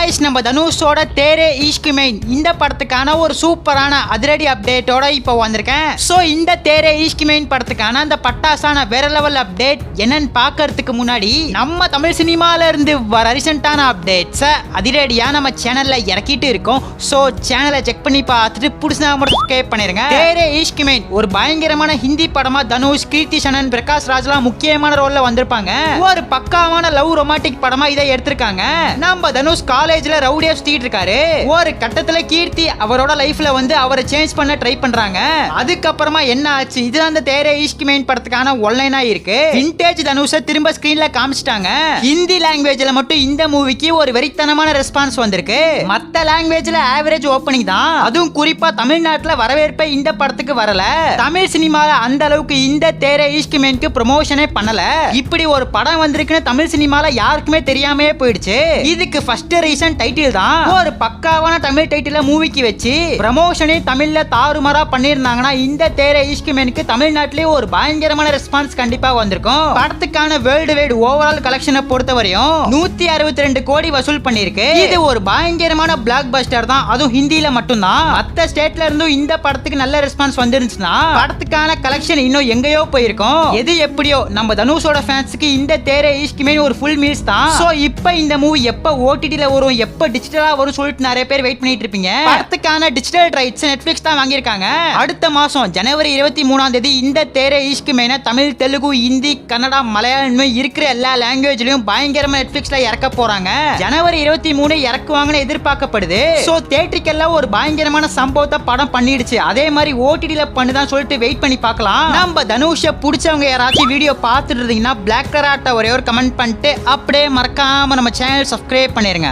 Guys நம்ம தனுஷோட தேரே Ishq main இந்த படத்துக்கான ஒரு சூப்பரான அதிரடி அப்டேட்டோட இப்போ வந்திருக்கேன். சோ இந்த தேரே இஷ்க் மெயின் படத்துக்கான அந்த பட்டாசான வேற லெவல் அப்டேட் என்னன்னு பார்க்கிறதுக்கு முன்னாடி நம்ம தமிழ் சினிமால இருந்து வர ரீசெண்டான அப்டேட்ஸை அதிரடியா நம்ம சேனல்ல இறக்கிட்டு இருக்கோம். சோ சேனலை செக் பண்ணி பார்த்துட்டு புடிச்சா மட்டும் சப்ஸ்கிரைப் பண்ணிருங்க. தேரே இஷ்க் மெயின் ஒரு பயங்கரமான ஹிந்தி படமா தனுஷ், கீர்த்தி சனன், பிரகாஷ் ராஜ்லாம் முக்கியமான ரோல்ல வந்திருப்பாங்க. ஒரு பக்காவான லவ் ரொமான்டிக் படமா இதை எடுத்திருக்காங்க. நம்ம தனுஷ் காலேஜ்ல ரவுடியா சுத்திட்டு இருக்காரு. ஒரு கட்டத்துல கீர்த்தி அவரோட லைஃப்ல வந்து அவரை சேஞ்ச் பண்ண ட்ரை பண்றாங்க. அதுக்கப்புறமா என்ன ஆச்சு? இது அந்த தேரே இஷ்க் மெயின் படத்துக்கான ஒன்லைனா இருக்கு. விண்டேஜ் தனுஷை திரும்ப ஸ்கிரீன்ல காமிச்சிட்டாங்க. ஹிந்தி லாங்குவேஜ்ல மட்டும் இந்த மூவிக்கு ஒரு வெறித்தனமான ரெஸ்பான்ஸ் வந்திருக்கு. மத்த லாங்குவேஜ்ல ஆவரேஜ் ஓப்பனிங் தான். அதுவும் குறிப்பா தமிழ்நாட்டுல வரவேற்பை இந்த படத்துக்கு வரல. தமிழ் சினிமால அந்த அளவுக்கு இந்த தேரே இஷ்க் மெயினுக்கு ப்ரமோஷனே பண்ணல. இப்படி ஒரு படம் வந்திருக்குன்னு தமிழ் சினிமால யாருக்குமே தெரியாமே போயிடுச்சு. இதுக்கு ஃபர்ஸ்ட் ரீசன் டைட்டில் தான். ஒரு பக்காவான தமிழ் டைட்டில மூவிக்கு வச்சு ப்ரமோஷனே தமிழ்ல தாறுமாறா பண்ணிருந்தாங்கன்னா இந்த தேரே இஷ்க் மெயினுக்கு தமிழ்நாட்டிலே ஒரு பயங்கரமான ரெஸ்பான்ஸ் கண்டிப்பா வந்திருக்கும். படத்துக்கான வேர்ல்டு வைட் ஓவரால் கலெக்ஷனை பொறுத்தவரையும் 162 கோடி வசூல் பண்ணிருக்கு. இது ஒரு பயங்கரமான பிளாக் பஸ்டர் தான். அதுவும் ஹிந்தில மட்டும்தான். மத்த ஸ்டேட்ல இருந்தும் இந்த படத்துக்கு நல்ல ரெஸ்பான்ஸ் வந்துருந்துச்சுன்னா படத்துக்கான கலெக்ஷன் இன்னும் எங்கேயோ போயிருக்கும். எது எப்படியோ நம்ம தனுஷோட ஃபேன்ஸ்க்கு இந்த தேரே இஷ்க் மெயின் ஒரு ஃபுல் மீல்ஸ் தான். சோ இப்போ இந்த மூவி எப்ப ஓடிடில வரும், எப்ப டிஜிட்டலா வரும் சொல்லிட்டு நிறைய பேர் வெயிட் பண்ணிட்டு இருப்பீங்க. படத்துக்கான டிஜிட்டல் ரைட்ஸ் நெட்ஃபிளிக்ஸ் தான் வாங்கியிருக்காங்க. அடுத்த மாசம் ஜனவரி 23ஆம் தேதி இந்த தேரே இஷ்க் மெயினை தமிழ், தெலுங்கு, ஹிந்தி, கன்னடா, மலையாளம் இருக்கிற எல்லா லாங்குவேஜ்லயும் பயங்கரமா நெட்ஃபிளிக்ஸ்ல இறக்க போறாங்க. ஜனவரி 23 இறக்குவாங்கன்னு எதிர்பார்க்கப்படுது. சோ தியேட்டருக்கெல்லாம் ஒரு பயங்கரமான சம்பவத்தை படம் பண்ணிடுச்சு. அதே மாதிரி ஓடிடில பண்ணுதான் சொல்லிட்டு வெயிட் பண்ணி பார்க்கலாம். நம்ம தனுஷை பிடிச்சவங்க யாராச்சும் வீடியோ பார்த்துட்டு இருந்தீங்கன்னா பிளாக் கராட்ட ஒரே ஒரு கமெண்ட் பண்ணிட்டு அப்படியே மறக்காம நம்ம சேனல் சப்ஸ்கிரைப் பண்ணிருங்க.